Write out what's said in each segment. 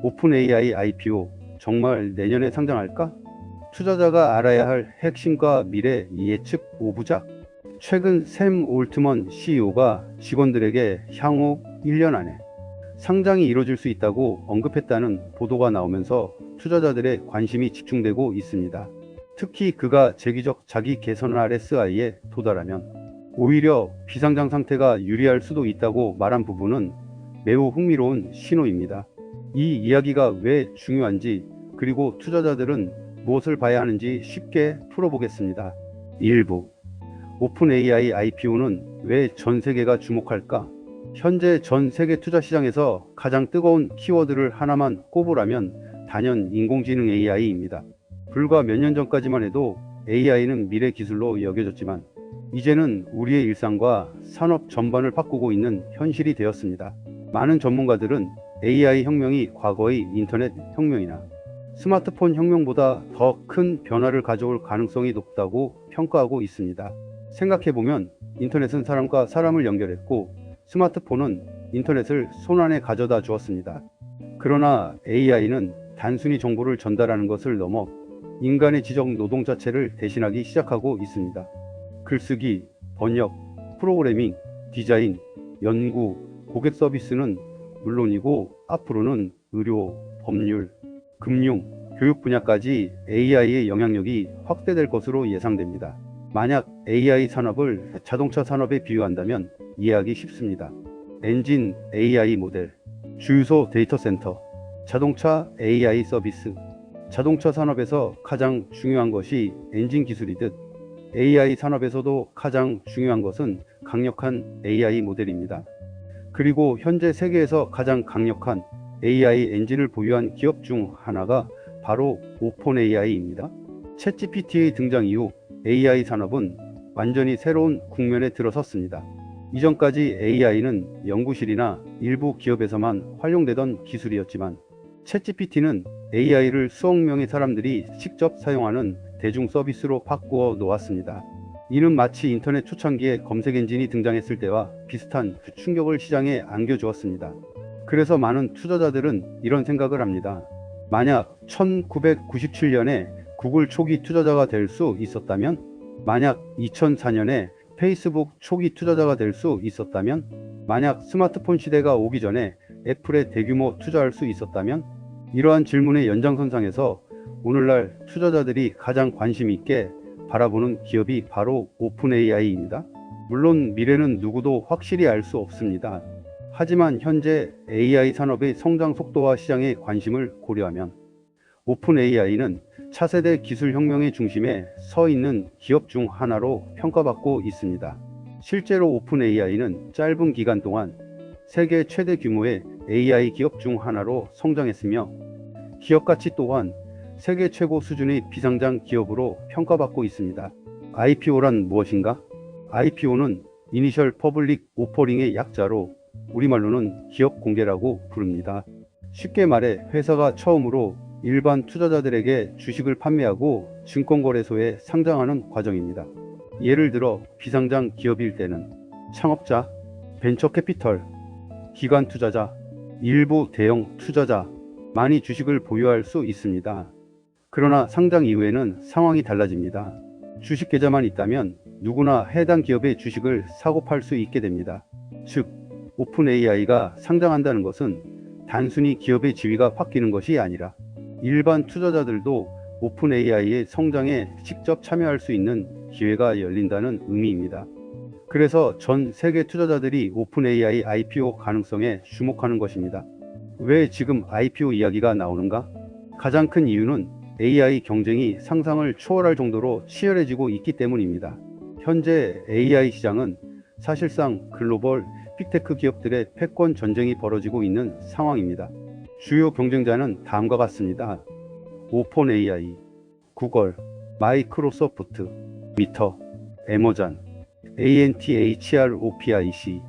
오픈 AI IPO 정말 내년에 상장할까? 투자자가 알아야 할 핵심과 미래 예측 5부작. 최근 샘 올트먼 CEO가 직원들에게 향후 1년 안에 상장이 이뤄질 수 있다고 언급했다는 보도가 나오면서 투자자들의 관심이 집중되고 있습니다. 특히 그가 재기적 자기 개선 RSI에 도달하면 오히려 비상장 상태가 유리할 수도 있다고 말한 부분은 매우 흥미로운 신호입니다. 이 이야기가 왜 중요한지, 그리고 투자자들은 무엇을 봐야 하는지 쉽게 풀어보겠습니다. 1부. 오픈 AI IPO는 왜 전 세계가 주목할까? 현재 전 세계 투자 시장에서 가장 뜨거운 키워드를 하나만 꼽으라면 단연 인공지능 AI입니다. 불과 몇 년 전까지만 해도 AI는 미래 기술로 여겨졌지만 이제는 우리의 일상과 산업 전반을 바꾸고 있는 현실이 되었습니다. 많은 전문가들은 AI 혁명이 과거의 인터넷 혁명이나 스마트폰 혁명보다 더 큰 변화를 가져올 가능성이 높다고 평가하고 있습니다. 생각해보면 인터넷은 사람과 사람을 연결했고 스마트폰은 인터넷을 손안에 가져다 주었습니다. 그러나 AI는 단순히 정보를 전달하는 것을 넘어 인간의 지적 노동 자체를 대신하기 시작하고 있습니다. 글쓰기, 번역, 프로그래밍, 디자인, 연구, 고객 서비스는 물론이고 앞으로는 의료, 법률, 금융, 교육 분야까지 AI의 영향력이 확대될 것으로 예상됩니다. 만약 AI 산업을 자동차 산업에 비유한다면 이해하기 쉽습니다. 엔진 AI 모델, 주유소 데이터 센터, 자동차 AI 서비스. 자동차 산업에서 가장 중요한 것이 엔진 기술이듯 AI 산업에서도 가장 중요한 것은 강력한 AI 모델입니다. 그리고 현재 세계에서 가장 강력한 AI 엔진을 보유한 기업 중 하나가 바로 오픈 AI입니다. 챗GPT의 등장 이후 AI 산업은 완전히 새로운 국면에 들어섰습니다. 이전까지 AI는 연구실이나 일부 기업에서만 활용되던 기술이었지만 챗GPT는 AI를 수억 명의 사람들이 직접 사용하는 대중 서비스로 바꾸어 놓았습니다. 이는 마치 인터넷 초창기에 검색 엔진이 등장했을 때와 비슷한 충격을 시장에 안겨주었습니다. 그래서 많은 투자자들은 이런 생각을 합니다. 만약 1997년에 구글 초기 투자자가 될 수 있었다면, 만약 2004년에 페이스북 초기 투자자가 될 수 있었다면, 만약 스마트폰 시대가 오기 전에 애플에 대규모 투자할 수 있었다면, 이러한 질문의 연장선상에서 오늘날 투자자들이 가장 관심 있게 바라보는 기업이 바로 오픈 AI입니다. 물론 미래는 누구도 확실히 알 수 없습니다. 하지만 현재 AI 산업의 성장 속도와 시장의 관심을 고려하면 오픈 AI는 차세대 기술 혁명의 중심에 서 있는 기업 중 하나로 평가받고 있습니다. 실제로 오픈 AI는 짧은 기간 동안 세계 최대 규모의 AI 기업 중 하나로 성장했으며 기업 가치 또한 세계 최고 수준의 비상장 기업으로 평가받고 있습니다. IPO란 무엇인가? IPO는 이니셜 퍼블릭 오퍼링의 약자로 우리말로는 기업 공개라고 부릅니다. 쉽게 말해 회사가 처음으로 일반 투자자들에게 주식을 판매하고 증권거래소에 상장하는 과정입니다. 예를 들어 비상장 기업일 때는 창업자, 벤처 캐피털, 기관 투자자, 일부 대형 투자자만이 주식을 보유할 수 있습니다. 그러나 상장 이후에는 상황이 달라집니다. 주식 계좌만 있다면 누구나 해당 기업의 주식을 사고 팔 수 있게 됩니다. 즉, 오픈 AI가 상장한다는 것은 단순히 기업의 지위가 바뀌는 것이 아니라 일반 투자자들도 오픈 AI의 성장에 직접 참여할 수 있는 기회가 열린다는 의미입니다. 그래서 전 세계 투자자들이 오픈 AI IPO 가능성에 주목하는 것입니다. 왜 지금 IPO 이야기가 나오는가? 가장 큰 이유는 AI 경쟁이 상상을 초월할 정도로 치열해지고 있기 때문입니다. 현재 AI 시장은 사실상 글로벌 빅테크 기업들의 패권 전쟁이 벌어지고 있는 상황입니다. 주요 경쟁자는 다음과 같습니다. 오픈 AI, 구글, 마이크로소프트, 미터, 애머전, ANTHROPIC,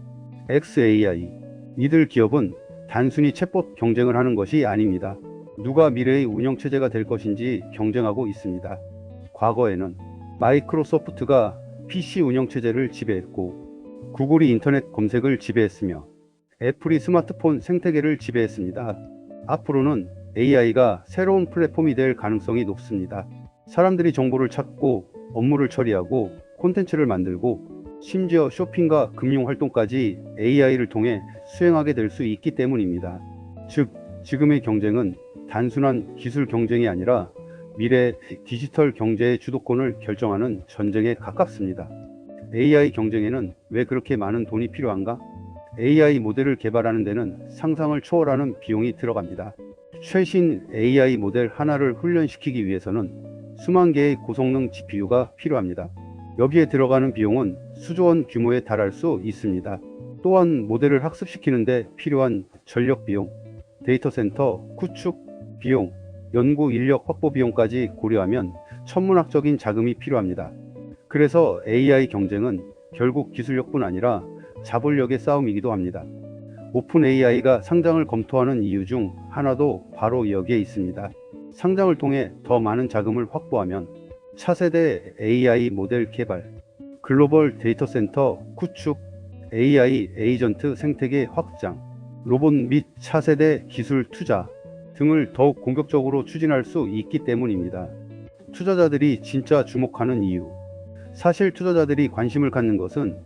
xAI. 이들 기업은 단순히 챗봇 경쟁을 하는 것이 아닙니다. 누가 미래의 운영체제가 될 것인지 경쟁하고 있습니다. 과거에는 마이크로소프트가 PC 운영체제를 지배했고 구글이 인터넷 검색을 지배했으며 애플이 스마트폰 생태계를 지배했습니다. 앞으로는 AI가 새로운 플랫폼이 될 가능성이 높습니다. 사람들이 정보를 찾고 업무를 처리하고 콘텐츠를 만들고 심지어 쇼핑과 금융 활동까지 AI를 통해 수행하게 될 수 있기 때문입니다. 즉, 지금의 경쟁은 단순한 기술 경쟁이 아니라 미래 디지털 경제의 주도권을 결정하는 전쟁에 가깝습니다. AI 경쟁에는 왜 그렇게 많은 돈이 필요한가? AI 모델을 개발하는 데는 상상을 초월하는 비용이 들어갑니다. 최신 AI 모델 하나를 훈련시키기 위해서는 수만 개의 고성능 GPU가 필요합니다. 여기에 들어가는 비용은 수조 원 규모에 달할 수 있습니다. 또한 모델을 학습시키는데 필요한 전력 비용, 데이터 센터 구축 비용, 연구 인력 확보 비용까지 고려하면 천문학적인 자금이 필요합니다. 그래서 AI 경쟁은 결국 기술력뿐 아니라 자본력의 싸움이기도 합니다. 오픈 AI가 상장을 검토하는 이유 중 하나도 바로 여기에 있습니다. 상장을 통해 더 많은 자금을 확보하면 차세대 AI 모델 개발, 글로벌 데이터 센터 구축, AI 에이전트 생태계 확장, 로봇 및 차세대 기술 투자 등을 더욱 공격적으로 추진할 수 있기 때문입니다. 투자자들이 진짜 주목하는 이유. 사실 투자자들이 관심을 갖는 것은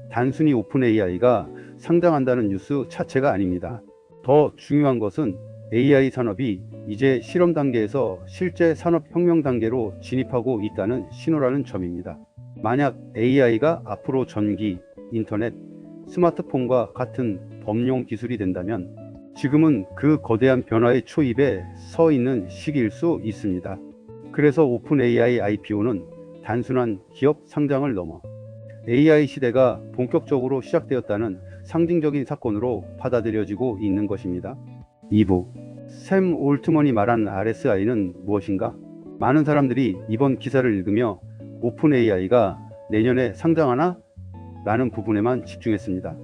단순히 오픈 AI가 상장한다는 뉴스 자체가 아닙니다. 더 중요한 것은 AI 산업이 이제 실험 단계에서 실제 산업혁명 단계로 진입하고 있다는 신호라는 점입니다. 만약 AI가 앞으로 전기, 인터넷, 스마트폰과 같은 범용 기술이 된다면 지금은 그 거대한 변화의 초입에 서 있는 시기일 수 있습니다. 그래서 오픈 AI IPO는 단순한 기업 상장을 넘어 AI 시대가 본격적으로 시작되었다는 상징적인 사건으로 받아들여지고 있는 것입니다. 2부. 샘 올트먼이 말한 RSI는 무엇인가? 많은 사람들이 이번 기사를 읽으며 오픈 AI가 내년에 상장하나? 라는 부분에만 집중했습니다.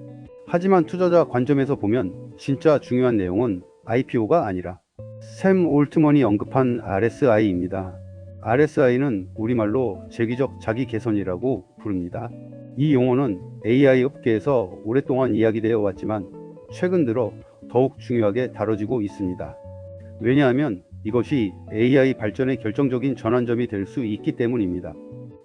하지만 투자자 관점에서 보면 진짜 중요한 내용은 IPO가 아니라 샘 올트먼이 언급한 RSI입니다. RSI는 우리말로 재기적 자기 개선이라고 부릅니다. 이 용어는 AI 업계에서 오랫동안 이야기되어 왔지만 최근 들어 더욱 중요하게 다뤄지고 있습니다. 왜냐하면 이것이 AI 발전의 결정적인 전환점이 될 수 있기 때문입니다.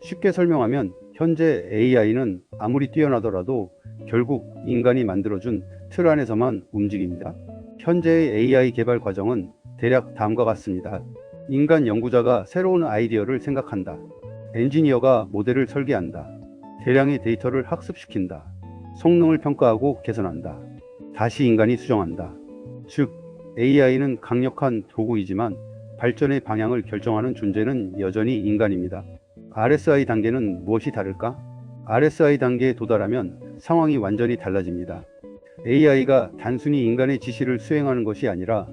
쉽게 설명하면 현재 AI는 아무리 뛰어나더라도 결국 인간이 만들어준 틀 안에서만 움직입니다. 현재의 AI 개발 과정은 대략 다음과 같습니다. 인간 연구자가 새로운 아이디어를 생각한다. 엔지니어가 모델을 설계한다. 대량의 데이터를 학습시킨다. 성능을 평가하고 개선한다. 다시 인간이 수정한다. 즉, AI는 강력한 도구이지만 발전의 방향을 결정하는 존재는 여전히 인간입니다. RSI 단계는 무엇이 다를까? RSI 단계에 도달하면 상황이 완전히 달라집니다. AI가 단순히 인간의 지시를 수행하는 것이 아니라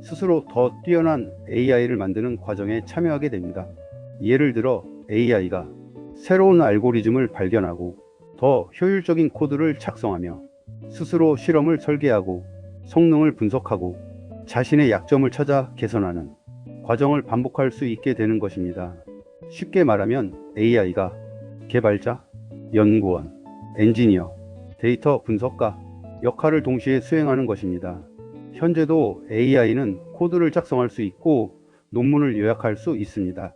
스스로 더 뛰어난 AI를 만드는 과정에 참여하게 됩니다. 예를 들어 AI가 새로운 알고리즘을 발견하고 더 효율적인 코드를 작성하며 스스로 실험을 설계하고 성능을 분석하고 자신의 약점을 찾아 개선하는 과정을 반복할 수 있게 되는 것입니다. 쉽게 말하면 AI가 개발자, 연구원, 엔지니어, 데이터 분석가 역할을 동시에 수행하는 것입니다. 현재도 AI는 코드를 작성할 수 있고 논문을 요약할 수 있습니다.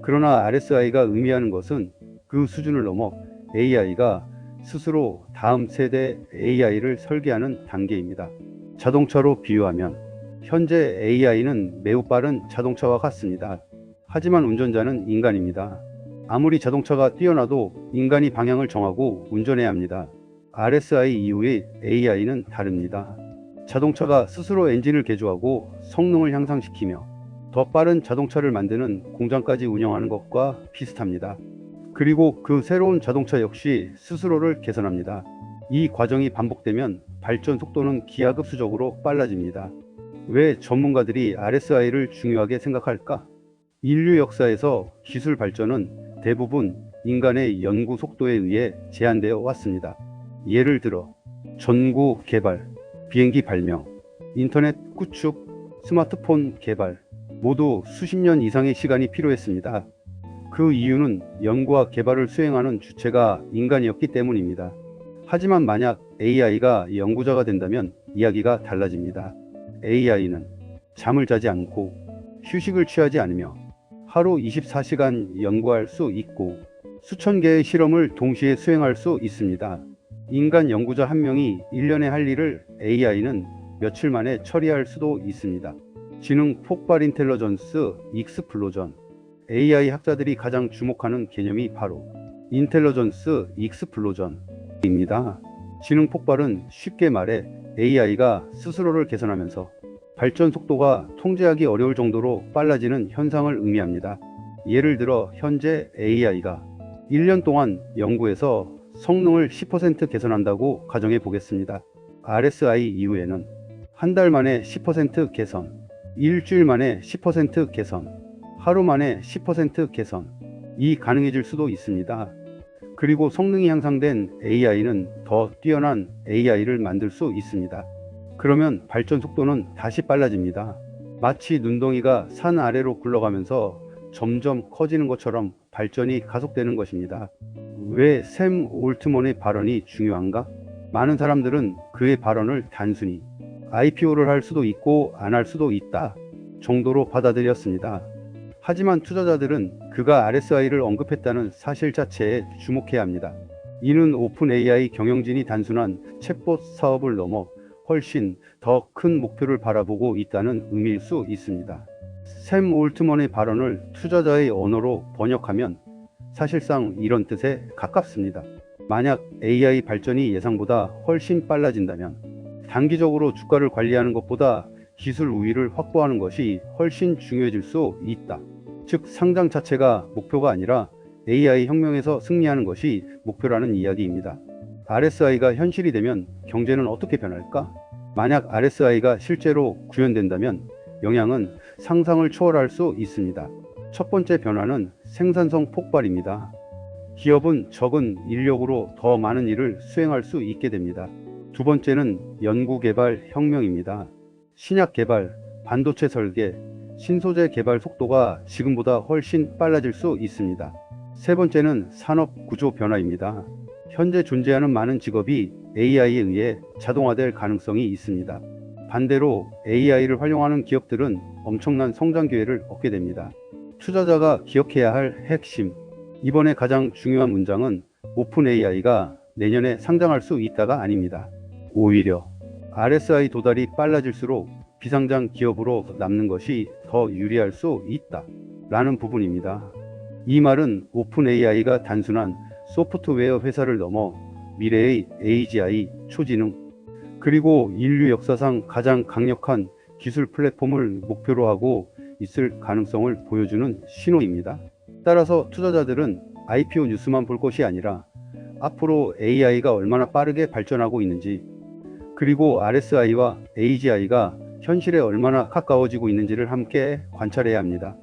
그러나 RSI가 의미하는 것은 그 수준을 넘어 AI가 스스로 다음 세대 AI를 설계하는 단계입니다. 자동차로 비유하면 현재 AI는 매우 빠른 자동차와 같습니다. 하지만 운전자는 인간입니다. 아무리 자동차가 뛰어나도 인간이 방향을 정하고 운전해야 합니다. RSI 이후의 AI는 다릅니다. 자동차가 스스로 엔진을 개조하고 성능을 향상시키며 더 빠른 자동차를 만드는 공장까지 운영하는 것과 비슷합니다. 그리고 그 새로운 자동차 역시 스스로를 개선합니다. 이 과정이 반복되면 발전 속도는 기하급수적으로 빨라집니다. 왜 전문가들이 RSI를 중요하게 생각할까? 인류 역사에서 기술 발전은 대부분 인간의 연구 속도에 의해 제한되어 왔습니다. 예를 들어 전구 개발, 비행기 발명, 인터넷 구축, 스마트폰 개발 모두 수십 년 이상의 시간이 필요했습니다. 그 이유는 연구와 개발을 수행하는 주체가 인간이었기 때문입니다. 하지만 만약 AI가 연구자가 된다면 이야기가 달라집니다. AI는 잠을 자지 않고 휴식을 취하지 않으며 하루 24시간 연구할 수 있고 수천 개의 실험을 동시에 수행할 수 있습니다. 인간 연구자 한 명이 1년에 할 일을 AI는 며칠 만에 처리할 수도 있습니다. 지능 폭발 인텔리전스 익스플로전. AI 학자들이 가장 주목하는 개념이 바로 인텔리전스 익스플로전입니다. 지능 폭발은 쉽게 말해 AI가 스스로를 개선하면서 발전 속도가 통제하기 어려울 정도로 빨라지는 현상을 의미합니다. 예를 들어 현재 AI가 1년 동안 연구해서 성능을 10% 개선한다고 가정해 보겠습니다. RSI 이후에는 한 달 만에 10% 개선, 일주일 만에 10% 개선, 하루 만에 10% 개선이 가능해질 수도 있습니다. 그리고 성능이 향상된 AI는 더 뛰어난 AI를 만들 수 있습니다. 그러면 발전 속도는 다시 빨라집니다. 마치 눈덩이가 산 아래로 굴러가면서 점점 커지는 것처럼 발전이 가속되는 것입니다. 왜 샘 올트먼의 발언이 중요한가? 많은 사람들은 그의 발언을 단순히 IPO를 할 수도 있고 안 할 수도 있다 정도로 받아들였습니다. 하지만 투자자들은 그가 RSI를 언급했다는 사실 자체에 주목해야 합니다. 이는 오픈 AI 경영진이 단순한 챗봇 사업을 넘어 훨씬 더 큰 목표를 바라보고 있다는 의미일 수 있습니다. 샘 올트먼의 발언을 투자자의 언어로 번역하면 사실상 이런 뜻에 가깝습니다. 만약 AI 발전이 예상보다 훨씬 빨라진다면 단기적으로 주가를 관리하는 것보다 기술 우위를 확보하는 것이 훨씬 중요해질 수 있다. 즉 상장 자체가 목표가 아니라 AI 혁명에서 승리하는 것이 목표라는 이야기입니다. RSI가 현실이 되면 경제는 어떻게 변할까? 만약 RSI가 실제로 구현된다면 영향은 상상을 초월할 수 있습니다. 첫 번째 변화는 생산성 폭발입니다. 기업은 적은 인력으로 더 많은 일을 수행할 수 있게 됩니다. 두 번째는 연구개발 혁명입니다. 신약 개발, 반도체 설계, 신소재 개발 속도가 지금보다 훨씬 빨라질 수 있습니다. 세 번째는 산업 구조 변화입니다. 현재 존재하는 많은 직업이 AI에 의해 자동화될 가능성이 있습니다. 반대로 AI를 활용하는 기업들은 엄청난 성장 기회를 얻게 됩니다. 투자자가 기억해야 할 핵심. 이번에 가장 중요한 문장은 오픈 AI가 내년에 상장할 수 있다가 아닙니다. 오히려 RSI 도달이 빨라질수록 비상장 기업으로 남는 것이 더 유리할 수 있다 라는 부분입니다. 이 말은 오픈 AI가 단순한 소프트웨어 회사를 넘어 미래의 AGI 초지능 그리고 인류 역사상 가장 강력한 기술 플랫폼을 목표로 하고 있을 가능성을 보여주는 신호입니다. 따라서 투자자들은 IPO 뉴스만 볼 것이 아니라 앞으로 AI가 얼마나 빠르게 발전하고 있는지 그리고 RSI와 AGI가 현실에 얼마나 가까워지고 있는지를 함께 관찰해야 합니다.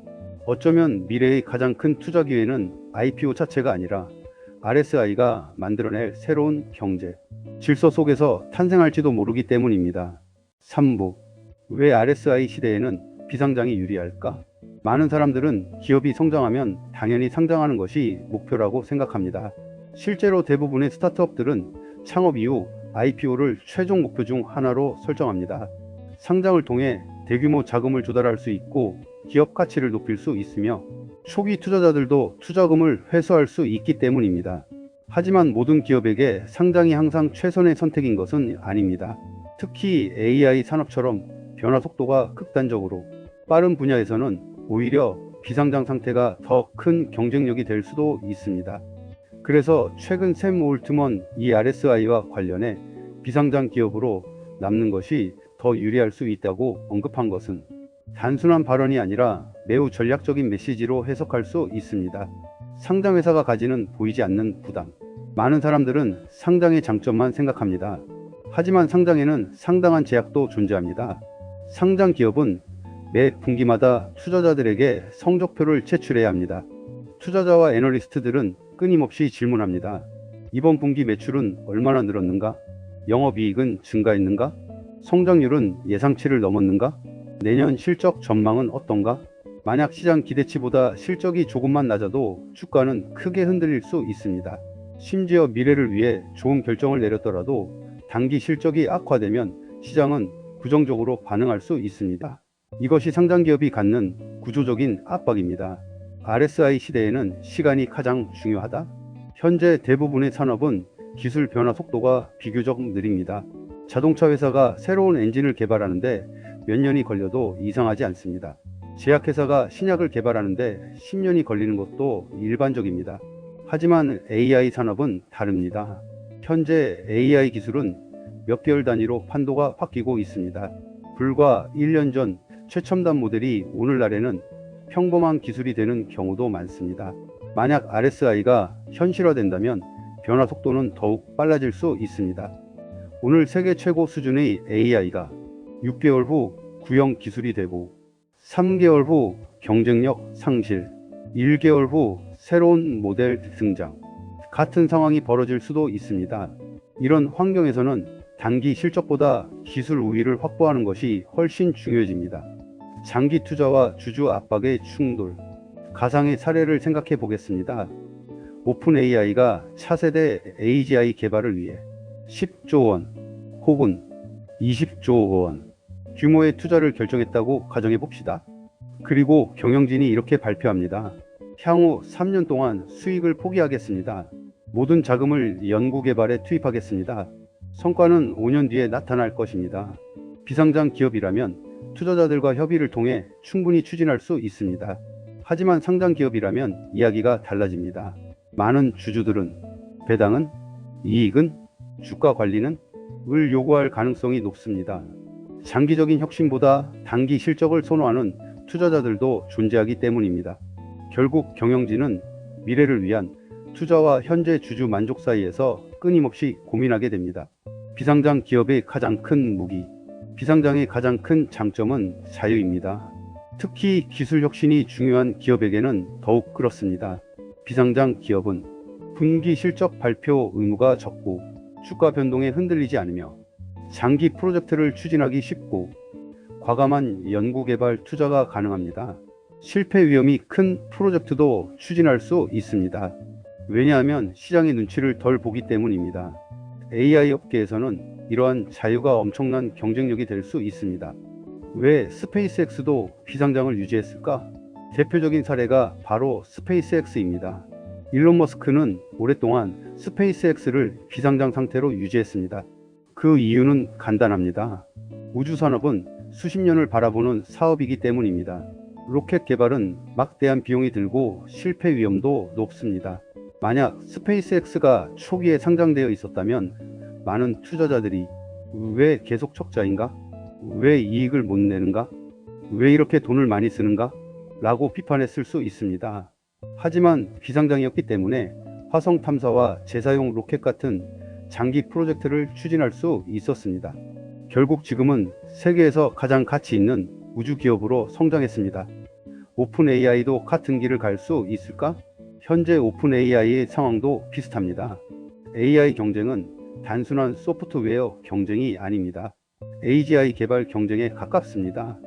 어쩌면 미래의 가장 큰 투자 기회는 IPO 자체가 아니라 RSI가 만들어낼 새로운 경제, 질서 속에서 탄생할지도 모르기 때문입니다. 3부. 왜 RSI 시대에는 비상장이 유리할까? 많은 사람들은 기업이 성장하면 당연히 상장하는 것이 목표라고 생각합니다. 실제로 대부분의 스타트업들은 창업 이후 IPO를 최종 목표 중 하나로 설정합니다. 상장을 통해 대규모 자금을 조달할 수 있고 기업 가치를 높일 수 있으며 초기 투자자들도 투자금을 회수할 수 있기 때문입니다. 하지만 모든 기업에게 상장이 항상 최선의 선택인 것은 아닙니다. 특히 AI 산업처럼 변화 속도가 극단적으로 빠른 분야에서는 오히려 비상장 상태가 더 큰 경쟁력이 될 수도 있습니다. 그래서 최근 샘 올트먼 이 RSI와 관련해 비상장 기업으로 남는 것이 더 유리할 수 있다고 언급한 것은 단순한 발언이 아니라 매우 전략적인 메시지로 해석할 수 있습니다. 상장회사가 가지는 보이지 않는 부담. 많은 사람들은 상장의 장점만 생각합니다. 하지만 상장에는 상당한 제약도 존재합니다. 상장 기업은 매 분기마다 투자자들에게 성적표를 제출해야 합니다. 투자자와 애널리스트들은 끊임없이 질문합니다. 이번 분기 매출은 얼마나 늘었는가? 영업이익은 증가했는가? 성장률은 예상치를 넘었는가? 내년 실적 전망은 어떤가? 만약 시장 기대치보다 실적이 조금만 낮아도 주가는 크게 흔들릴 수 있습니다. 심지어 미래를 위해 좋은 결정을 내렸더라도 단기 실적이 악화되면 시장은 부정적으로 반응할 수 있습니다. 이것이 상장 기업이 갖는 구조적인 압박입니다. RSI 시대에는 시간이 가장 중요하다. 현재 대부분의 산업은 기술 변화 속도가 비교적 느립니다. 자동차 회사가 새로운 엔진을 개발하는데 몇 년이 걸려도 이상하지 않습니다. 제약회사가 신약을 개발하는데 10년이 걸리는 것도 일반적입니다. 하지만 AI 산업은 다릅니다. 현재 AI 기술은 몇 개월 단위로 판도가 바뀌고 있습니다. 불과 1년 전 최첨단 모델이 오늘날에는 평범한 기술이 되는 경우도 많습니다. 만약 RSI가 현실화된다면 변화 속도는 더욱 빨라질 수 있습니다. 오늘 세계 최고 수준의 AI가 6개월 후 구형 기술이 되고 3개월 후 경쟁력 상실, 1개월 후 새로운 모델 등장. 같은 상황이 벌어질 수도 있습니다. 이런 환경에서는 단기 실적보다 기술 우위를 확보하는 것이 훨씬 중요해집니다. 장기 투자와 주주 압박의 충돌. 가상의 사례를 생각해 보겠습니다. 오픈 AI가 차세대 AGI 개발을 위해 10조 원 혹은 20조 원 규모의 투자를 결정했다고 가정해 봅시다. 그리고 경영진이 이렇게 발표합니다. 향후 3년 동안 수익을 포기하겠습니다. 모든 자금을 연구 개발에 투입하겠습니다. 성과는 5년 뒤에 나타날 것입니다. 비상장 기업이라면 투자자들과 협의를 통해 충분히 추진할 수 있습니다. 하지만 상장 기업이라면 이야기가 달라집니다. 많은 주주들은 배당은, 이익은, 주가 관리는 을 요구할 가능성이 높습니다. 장기적인 혁신보다 단기 실적을 선호하는 투자자들도 존재하기 때문입니다. 결국 경영진은 미래를 위한 투자와 현재 주주 만족 사이에서 끊임없이 고민하게 됩니다. 비상장 기업의 가장 큰 무기, 비상장의 가장 큰 장점은 자유입니다. 특히 기술 혁신이 중요한 기업에게는 더욱 그렇습니다. 비상장 기업은 분기 실적 발표 의무가 적고 주가 변동에 흔들리지 않으며 장기 프로젝트를 추진하기 쉽고 과감한 연구개발 투자가 가능합니다. 실패 위험이 큰 프로젝트도 추진할 수 있습니다. 왜냐하면 시장의 눈치를 덜 보기 때문입니다. AI 업계에서는 이러한 자유가 엄청난 경쟁력이 될 수 있습니다. 왜 스페이스X도 비상장을 유지했을까? 대표적인 사례가 바로 스페이스X입니다. 일론 머스크는 오랫동안 스페이스X를 비상장 상태로 유지했습니다. 그 이유는 간단합니다. 우주산업은 수십 년을 바라보는 사업이기 때문입니다. 로켓 개발은 막대한 비용이 들고 실패 위험도 높습니다. 만약 스페이스X가 초기에 상장되어 있었다면 많은 투자자들이 왜 계속 적자인가? 왜 이익을 못 내는가? 왜 이렇게 돈을 많이 쓰는가? 라고 비판했을 수 있습니다. 하지만 비상장이었기 때문에 화성 탐사와 재사용 로켓 같은 장기 프로젝트를 추진할 수 있었습니다. 결국 지금은 세계에서 가장 가치 있는 우주 기업으로 성장했습니다. 오픈 AI도 같은 길을 갈 수 있을까? 현재 오픈 AI의 상황도 비슷합니다. AI 경쟁은 단순한 소프트웨어 경쟁이 아닙니다. AGI 개발 경쟁에 가깝습니다.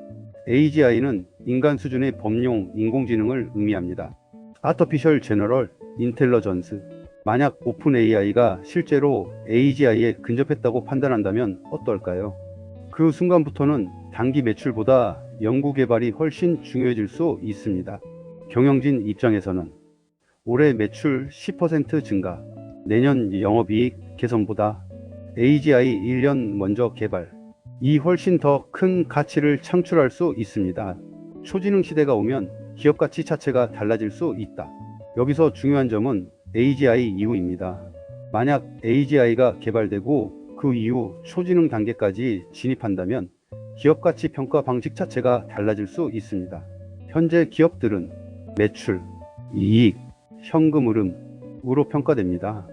AGI는 인간 수준의 범용 인공지능을 의미합니다. Artificial General Intelligence. 만약 오픈 AI가 실제로 AGI에 근접했다고 판단한다면 어떨까요? 그 순간부터는 단기 매출보다 연구 개발이 훨씬 중요해질 수 있습니다. 경영진 입장에서는 올해 매출 10% 증가, 내년 영업이익 개선보다 AGI 1년 먼저 개발, 이 훨씬 더 큰 가치를 창출할 수 있습니다. 초지능 시대가 오면 기업 가치 자체가 달라질 수 있다. 여기서 중요한 점은 AGI 이후입니다. 만약 AGI가 개발되고 그 이후 초지능 단계까지 진입한다면 기업 가치 평가 방식 자체가 달라질 수 있습니다. 현재 기업들은 매출, 이익, 현금 흐름으로 평가됩니다.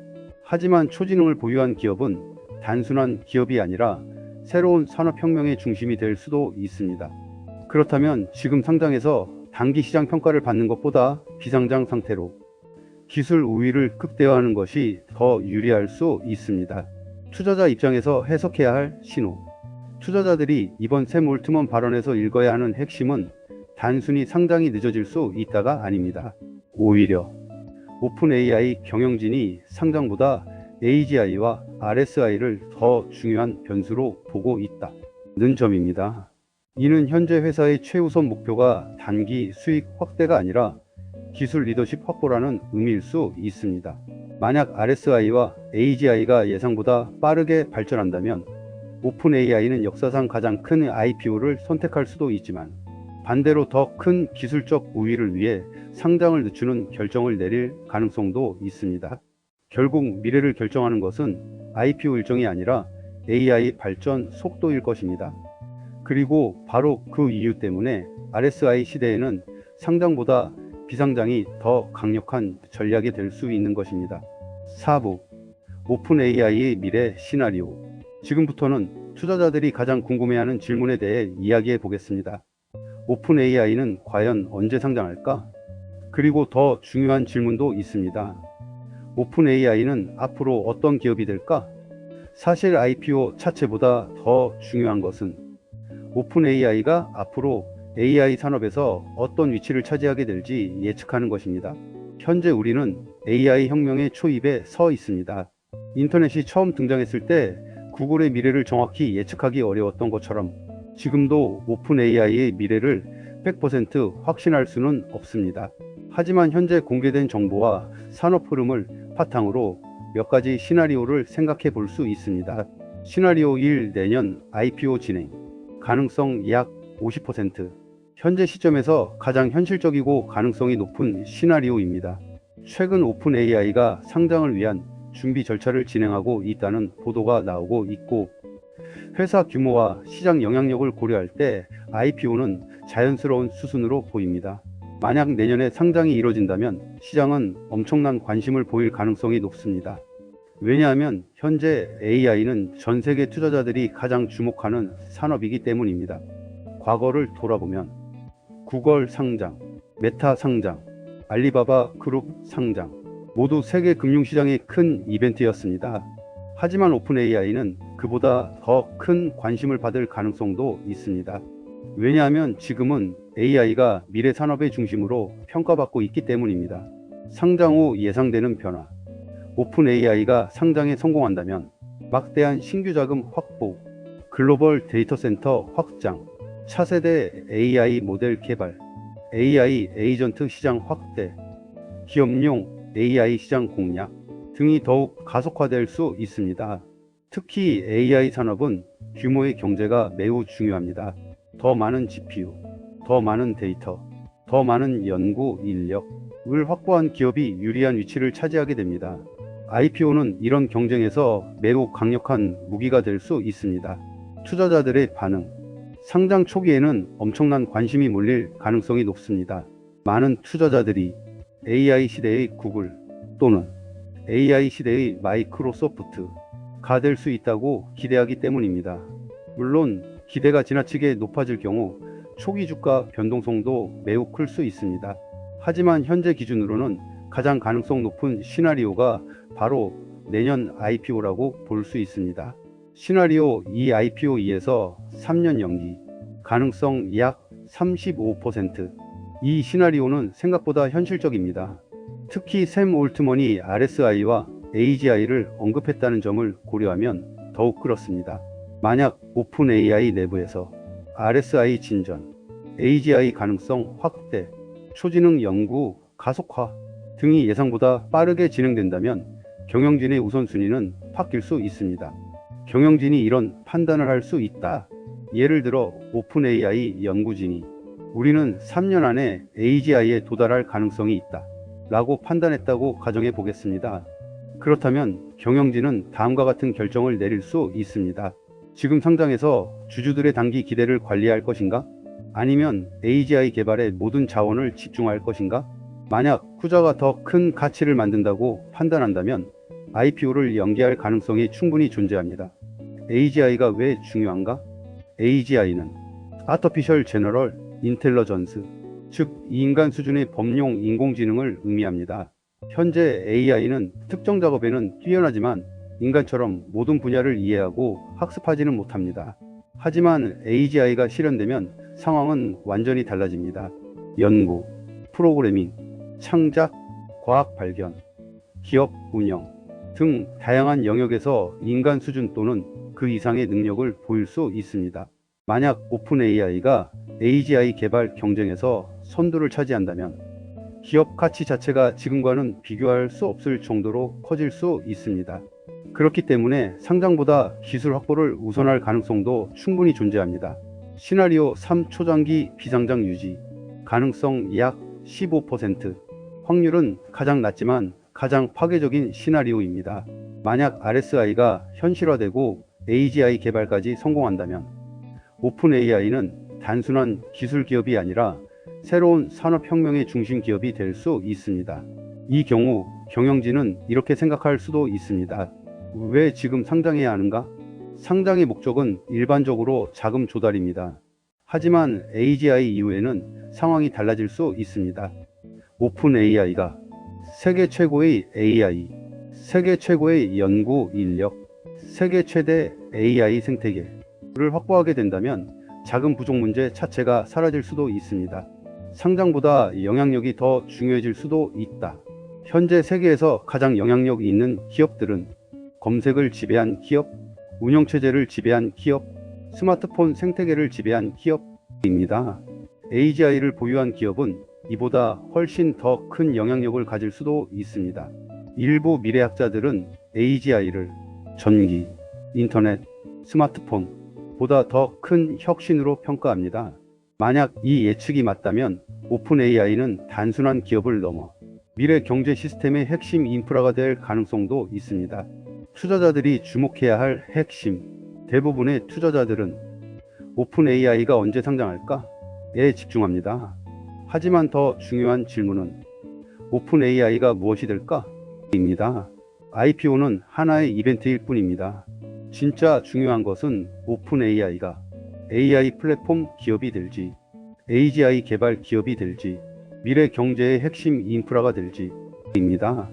하지만 초지능을 보유한 기업은 단순한 기업이 아니라 새로운 산업혁명의 중심이 될 수도 있습니다. 그렇다면 지금 상장에서 단기 시장 평가를 받는 것보다 비상장 상태로 기술 우위를 극대화하는 것이 더 유리할 수 있습니다. 투자자 입장에서 해석해야 할 신호. 투자자들이 이번 샘 올트먼 발언에서 읽어야 하는 핵심은 단순히 상장이 늦어질 수 있다가 아닙니다. 오히려 오픈 AI 경영진이 상장보다 AGI와 RSI를 더 중요한 변수로 보고 있다는 점입니다. 이는 현재 회사의 최우선 목표가 단기 수익 확대가 아니라 기술 리더십 확보라는 의미일 수 있습니다. 만약 RSI와 AGI가 예상보다 빠르게 발전한다면 오픈 AI는 역사상 가장 큰 IPO를 선택할 수도 있지만, 반대로 더 큰 기술적 우위를 위해 상장을 늦추는 결정을 내릴 가능성도 있습니다. 결국 미래를 결정하는 것은 IPO 일정이 아니라 AI 발전 속도일 것입니다. 그리고 바로 그 이유 때문에 RSI 시대에는 상장보다 비상장이 더 강력한 전략이 될 수 있는 것입니다. 4부 오픈 AI의 미래 시나리오. 지금부터는 투자자들이 가장 궁금해하는 질문에 대해 이야기해 보겠습니다. 오픈 AI는 과연 언제 상장할까? 그리고 더 중요한 질문도 있습니다. 오픈 AI는 앞으로 어떤 기업이 될까? 사실 IPO 자체보다 더 중요한 것은 오픈 AI가 앞으로 AI 산업에서 어떤 위치를 차지하게 될지 예측하는 것입니다. 현재 우리는 AI 혁명의 초입에 서 있습니다. 인터넷이 처음 등장했을 때 구글의 미래를 정확히 예측하기 어려웠던 것처럼 지금도 오픈 AI의 미래를 100% 확신할 수는 없습니다. 하지만 현재 공개된 정보와 산업 흐름을 바탕으로 몇 가지 시나리오를 생각해 볼 수 있습니다. 시나리오 1, 내년 IPO 진행. 가능성 약 50%. 현재 시점에서 가장 현실적이고 가능성이 높은 시나리오입니다. 최근 오픈 AI가 상장을 위한 준비 절차를 진행하고 있다는 보도가 나오고 있고, 회사 규모와 시장 영향력을 고려할 때 IPO는 자연스러운 수순으로 보입니다. 만약 내년에 상장이 이뤄진다면 시장은 엄청난 관심을 보일 가능성이 높습니다. 왜냐하면 현재 AI는 전 세계 투자자들이 가장 주목하는 산업이기 때문입니다. 과거를 돌아보면 구글 상장, 메타 상장, 알리바바 그룹 상장 모두 세계 금융시장의 큰 이벤트였습니다. 하지만 오픈 AI는 그보다 더 큰 관심을 받을 가능성도 있습니다. 왜냐하면 지금은 AI가 미래 산업의 중심으로 평가받고 있기 때문입니다. 상장 후 예상되는 변화. 오픈 AI가 상장에 성공한다면 막대한 신규 자금 확보, 글로벌 데이터 센터 확장, 차세대 AI 모델 개발, AI 에이전트 시장 확대, 기업용 AI 시장 공략 등이 더욱 가속화될 수 있습니다. 특히 AI 산업은 규모의 경제가 매우 중요합니다. 더 많은 GPU, 더 많은 데이터, 더 많은 연구 인력을 확보한 기업이 유리한 위치를 차지하게 됩니다. IPO는 이런 경쟁에서 매우 강력한 무기가 될 수 있습니다. 투자자들의 반응. 상장 초기에는 엄청난 관심이 몰릴 가능성이 높습니다. 많은 투자자들이 AI 시대의 구글 또는 AI 시대의 마이크로소프트가 될 수 있다고 기대하기 때문입니다. 물론 기대가 지나치게 높아질 경우 초기 주가 변동성도 매우 클 수 있습니다. 하지만 현재 기준으로는 가장 가능성 높은 시나리오가 바로 내년 IPO라고 볼 수 있습니다. 시나리오 2 IPO 2에서 3년 연기. 가능성 약 35%. 이 시나리오는 생각보다 현실적입니다. 특히 샘 올트먼이 RSI와 AGI를 언급했다는 점을 고려하면 더욱 그렇습니다. 만약 오픈 AI 내부에서 RSI 진전, AGI 가능성 확대, 초지능 연구 가속화 등이 예상보다 빠르게 진행된다면 경영진의 우선순위는 바뀔 수 있습니다. 경영진이 이런 판단을 할 수 있다. 예를 들어 오픈 AI 연구진이 우리는 3년 안에 AGI에 도달할 가능성이 있다 라고 판단했다고 가정해 보겠습니다. 그렇다면 경영진은 다음과 같은 결정을 내릴 수 있습니다. 지금 상장해서 주주들의 단기 기대를 관리할 것인가? 아니면 AGI 개발에 모든 자원을 집중할 것인가? 만약 후자가 더 큰 가치를 만든다고 판단한다면 IPO를 연기할 가능성이 충분히 존재합니다. AGI가 왜 중요한가? AGI는 Artificial General Intelligence, 즉 인간 수준의 범용 인공지능을 의미합니다. 현재 AI는 특정 작업에는 뛰어나지만 인간처럼 모든 분야를 이해하고 학습하지는 못합니다. 하지만 AGI가 실현되면 상황은 완전히 달라집니다. 연구, 프로그래밍, 창작, 과학 발견, 기업 운영 등 다양한 영역에서 인간 수준 또는 그 이상의 능력을 보일 수 있습니다. 만약 오픈 AI가 AGI 개발 경쟁에서 선두를 차지한다면 기업 가치 자체가 지금과는 비교할 수 없을 정도로 커질 수 있습니다. 그렇기 때문에 상장보다 기술 확보를 우선할 가능성도 충분히 존재합니다. 시나리오 3 초장기 비상장 유지 가능성 약 15%. 확률은 가장 낮지만 가장 파괴적인 시나리오입니다. 만약 RSI가 현실화되고 AGI 개발까지 성공한다면 오픈 AI는 단순한 기술 기업이 아니라 새로운 산업혁명의 중심 기업이 될 수 있습니다. 이 경우 경영진은 이렇게 생각할 수도 있습니다. 왜 지금 상장해야 하는가? 상장의 목적은 일반적으로 자금 조달입니다. 하지만 AGI 이후에는 상황이 달라질 수 있습니다. 오픈 AI가 세계 최고의 AI, 세계 최고의 연구 인력, 세계 최대 AI 생태계를 확보하게 된다면 자금 부족 문제 자체가 사라질 수도 있습니다. 상장보다 영향력이 더 중요해질 수도 있다. 현재 세계에서 가장 영향력 있는 기업들은 검색을 지배한 기업, 운영체제를 지배한 기업, 스마트폰 생태계를 지배한 기업입니다. AGI를 보유한 기업은 이보다 훨씬 더 큰 영향력을 가질 수도 있습니다. 일부 미래학자들은 AGI를 전기, 인터넷, 스마트폰 보다 더 큰 혁신으로 평가합니다. 만약 이 예측이 맞다면 오픈 AI는 단순한 기업을 넘어 미래 경제 시스템의 핵심 인프라가 될 가능성도 있습니다. 투자자들이 주목해야 할 핵심. 대부분의 투자자들은 오픈 AI가 언제 상장할까?에 집중합니다. 하지만 더 중요한 질문은 오픈 AI가 무엇이 될까? 입니다. IPO는 하나의 이벤트일 뿐입니다. 진짜 중요한 것은 오픈 AI가 AI 플랫폼 기업이 될지, AGI 개발 기업이 될지, 미래 경제의 핵심 인프라가 될지 입니다.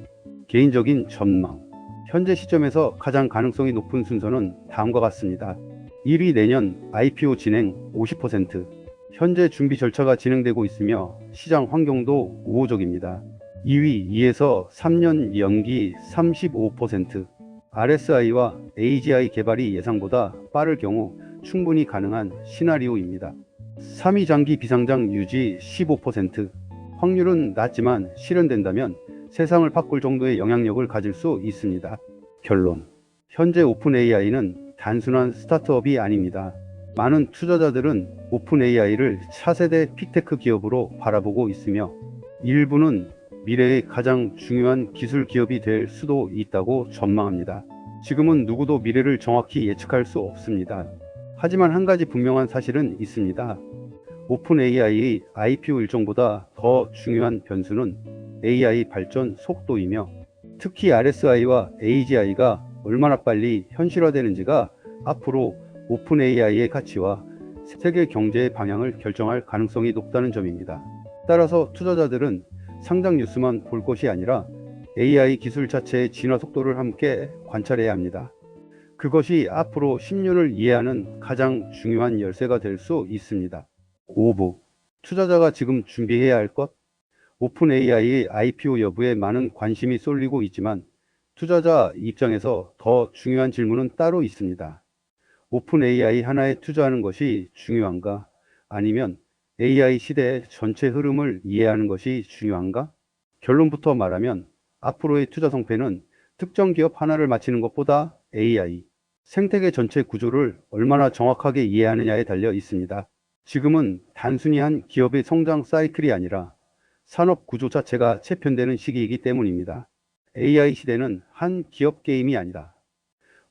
개인적인 전망. 현재 시점에서 가장 가능성이 높은 순서는 다음과 같습니다. 1위 내년 IPO 진행 50%. 현재 준비 절차가 진행되고 있으며 시장 환경도 우호적입니다. 2위 2에서 3년 연기 35%. RSI와 AGI 개발이 예상보다 빠를 경우 충분히 가능한 시나리오입니다. 3위 장기 비상장 유지 15%. 확률은 낮지만 실현된다면 세상을 바꿀 정도의 영향력을 가질 수 있습니다. 결론. 현재 오픈 AI는 단순한 스타트업이 아닙니다. 많은 투자자들은 오픈 AI를 차세대 픽테크 기업으로 바라보고 있으며 일부는 미래의 가장 중요한 기술 기업이 될 수도 있다고 전망합니다. 지금은 누구도 미래를 정확히 예측할 수 없습니다. 하지만 한 가지 분명한 사실은 있습니다. 오픈 AI의 IPO 일정보다 더 중요한 변수는 AI 발전 속도이며 특히 RSI와 AGI가 얼마나 빨리 현실화되는지가 앞으로 오픈 AI의 가치와 세계 경제의 방향을 결정할 가능성이 높다는 점입니다. 따라서 투자자들은 상장 뉴스만 볼 것이 아니라 AI 기술 자체의 진화 속도를 함께 관찰해야 합니다. 그것이 앞으로 10년을 이해하는 가장 중요한 열쇠가 될 수 있습니다. 5부. 투자자가 지금 준비해야 할 것. 오픈 AI의 IPO 여부에 많은 관심이 쏠리고 있지만 투자자 입장에서 더 중요한 질문은 따로 있습니다. 오픈 AI 하나에 투자하는 것이 중요한가? 아니면 AI 시대의 전체 흐름을 이해하는 것이 중요한가? 결론부터 말하면 앞으로의 투자 성패는 특정 기업 하나를 맞히는 것보다 AI 생태계 전체 구조를 얼마나 정확하게 이해하느냐에 달려 있습니다. 지금은 단순히 한 기업의 성장 사이클이 아니라 산업 구조 자체가 재편되는 시기이기 때문입니다. AI 시대는 한 기업 게임이 아니라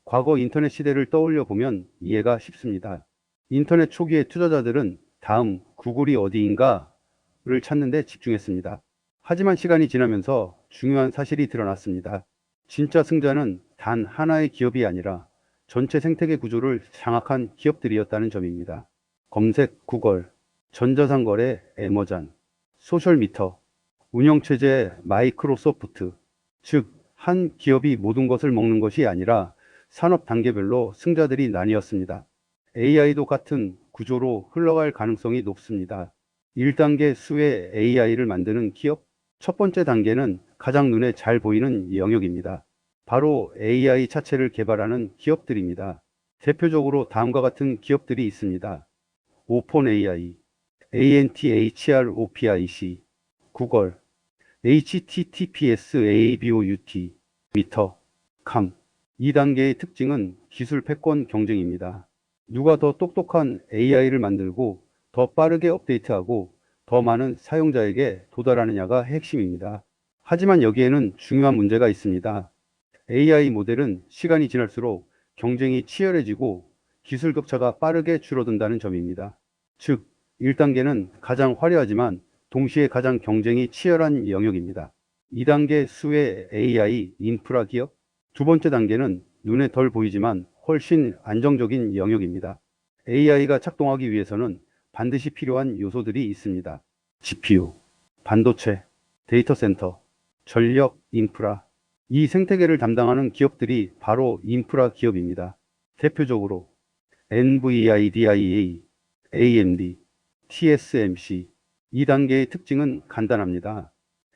과거 인터넷 시대를 떠올려 보면 이해가 쉽습니다. 인터넷 초기의 투자자들은 다음 구글이 어디인가를 찾는 데 집중했습니다. 하지만 시간이 지나면서 중요한 사실이 드러났습니다. 진짜 승자는 단 하나의 기업이 아니라 전체 생태계 구조를 장악한 기업들이었다는 점입니다. 검색 구글, 전자상거래 애머잔, 소셜미터, 운영체제 마이크로소프트, 즉 한 기업이 모든 것을 먹는 것이 아니라 산업 단계별로 승자들이 나뉘었습니다. AI도 같은 구조로 흘러갈 가능성이 높습니다. 1단계 수의 AI를 만드는 기업. 첫 번째 단계는 가장 눈에 잘 보이는 영역입니다. 바로 AI 자체를 개발하는 기업들입니다. 대표적으로 다음과 같은 기업들이 있습니다. 오픈AI, ANTHROPIC, 구글, HTTPS ABOUT, 미터, 캄. 2단계의 특징은 기술 패권 경쟁입니다. 누가 더 똑똑한 AI를 만들고 더 빠르게 업데이트하고 더 많은 사용자에게 도달하느냐가 핵심입니다. 하지만 여기에는 중요한 문제가 있습니다. AI 모델은 시간이 지날수록 경쟁이 치열해지고 기술 격차가 빠르게 줄어든다는 점입니다. 즉, 1단계는 가장 화려하지만 동시에 가장 경쟁이 치열한 영역입니다. 2단계 수의 AI 인프라 기업, 두 번째 단계는 눈에 덜 보이지만 훨씬 안정적인 영역입니다. AI가 작동하기 위해서는 반드시 필요한 요소들이 있습니다. GPU, 반도체, 데이터 센터, 전력, 인프라. 이 생태계를 담당하는 기업들이 바로 인프라 기업입니다. 대표적으로 NVIDIA, AMD, TSMC. 2단계의 특징은 간단합니다.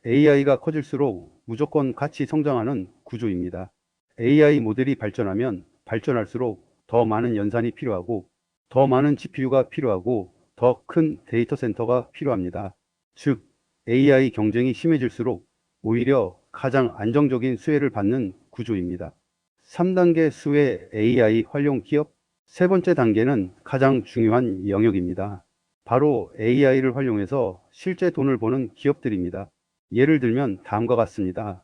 AI가 커질수록 무조건 같이 성장하는 구조입니다. AI 모델이 발전하면 발전할수록 더 많은 연산이 필요하고 더 많은 GPU가 필요하고 더 큰 데이터 센터가 필요합니다. 즉, AI 경쟁이 심해질수록 오히려 가장 안정적인 수혜를 받는 구조입니다. 3단계 수혜 AI 활용 기업. 세 번째 단계는 가장 중요한 영역입니다. 바로 AI를 활용해서 실제 돈을 버는 기업들입니다. 예를 들면 다음과 같습니다.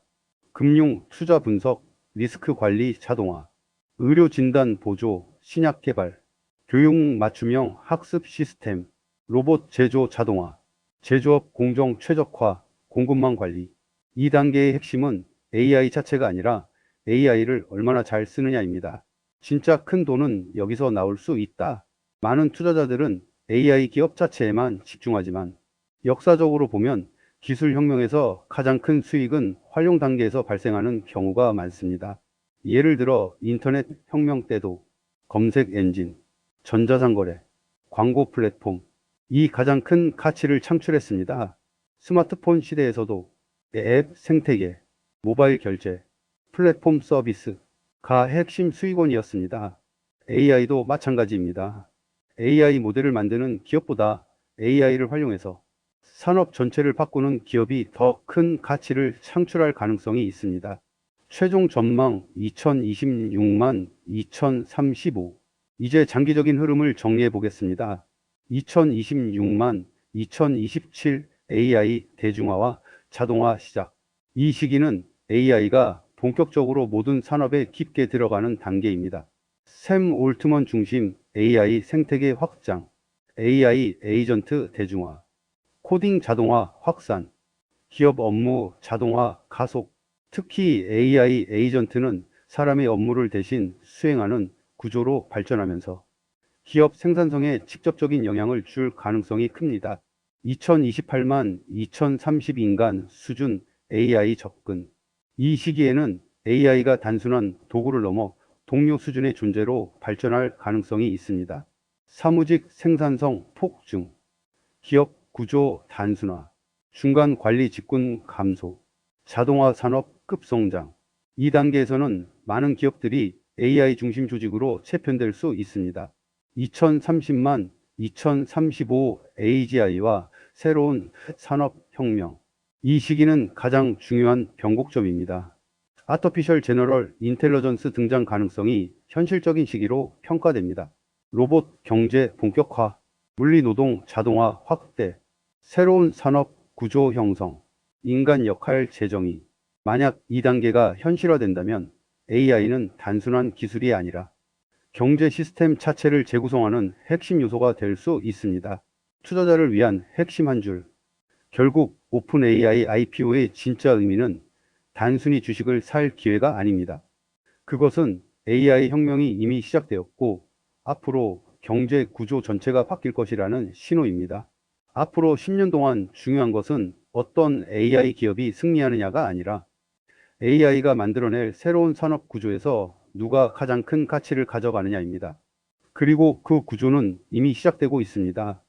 금융, 투자 분석, 리스크 관리 자동화, 의료 진단 보조, 신약 개발, 교육 맞춤형 학습 시스템, 로봇 제조 자동화, 제조업 공정 최적화, 공급망 관리. 2단계의 핵심은 AI 자체가 아니라 AI를 얼마나 잘 쓰느냐입니다. 진짜 큰 돈은 여기서 나올 수 있다. 많은 투자자들은 AI 기업 자체에만 집중하지만 역사적으로 보면 기술 혁명에서 가장 큰 수익은 활용 단계에서 발생하는 경우가 많습니다. 예를 들어 인터넷 혁명 때도 검색 엔진, 전자상거래, 광고 플랫폼, 이 가장 큰 가치를 창출했습니다. 스마트폰 시대에서도 앱 생태계, 모바일 결제, 플랫폼 서비스가 핵심 수익원이었습니다. AI도 마찬가지입니다. AI 모델을 만드는 기업보다 AI를 활용해서 산업 전체를 바꾸는 기업이 더 큰 가치를 창출할 가능성이 있습니다. 최종 전망 2026만 2035. 이제 장기적인 흐름을 정리해 보겠습니다. 2026만 2027 AI 대중화와 자동화 시작. 이 시기는 AI가 본격적으로 모든 산업에 깊게 들어가는 단계입니다. 샘 올트먼 중심 AI 생태계 확장, AI 에이전트 대중화, 코딩 자동화 확산, 기업 업무 자동화 가속. 특히 AI 에이전트는 사람의 업무를 대신 수행하는 구조로 발전하면서 기업 생산성에 직접적인 영향을 줄 가능성이 큽니다. 2028만 2030 인간 수준 AI 접근. 이 시기에는 AI가 단순한 도구를 넘어 동료 수준의 존재로 발전할 가능성이 있습니다. 사무직 생산성 폭증, 기업 구조 단순화, 중간 관리 직군 감소, 자동화 산업 급성장. 2단계에서는 많은 기업들이 AI 중심 조직으로 재편될 수 있습니다. 2030만 2035 AGI와 새로운 산업혁명. 이 시기는 가장 중요한 변곡점입니다. 아티피셜 제너럴 인텔리전스 등장 가능성이 현실적인 시기로 평가됩니다. 로봇 경제 본격화, 물리노동 자동화 확대, 새로운 산업 구조 형성, 인간 역할 재정의. 만약 2단계가 현실화된다면 AI는 단순한 기술이 아니라 경제 시스템 자체를 재구성하는 핵심 요소가 될 수 있습니다. 투자자를 위한 핵심 한 줄. 결국 오픈AI IPO의 진짜 의미는 단순히 주식을 살 기회가 아닙니다. 그것은 AI 혁명이 이미 시작되었고 앞으로 경제 구조 전체가 바뀔 것이라는 신호입니다. 앞으로 10년 동안 중요한 것은 어떤 AI 기업이 승리하느냐가 아니라 AI가 만들어낼 새로운 산업 구조에서 누가 가장 큰 가치를 가져가느냐입니다. 그리고 그 구조는 이미 시작되고 있습니다.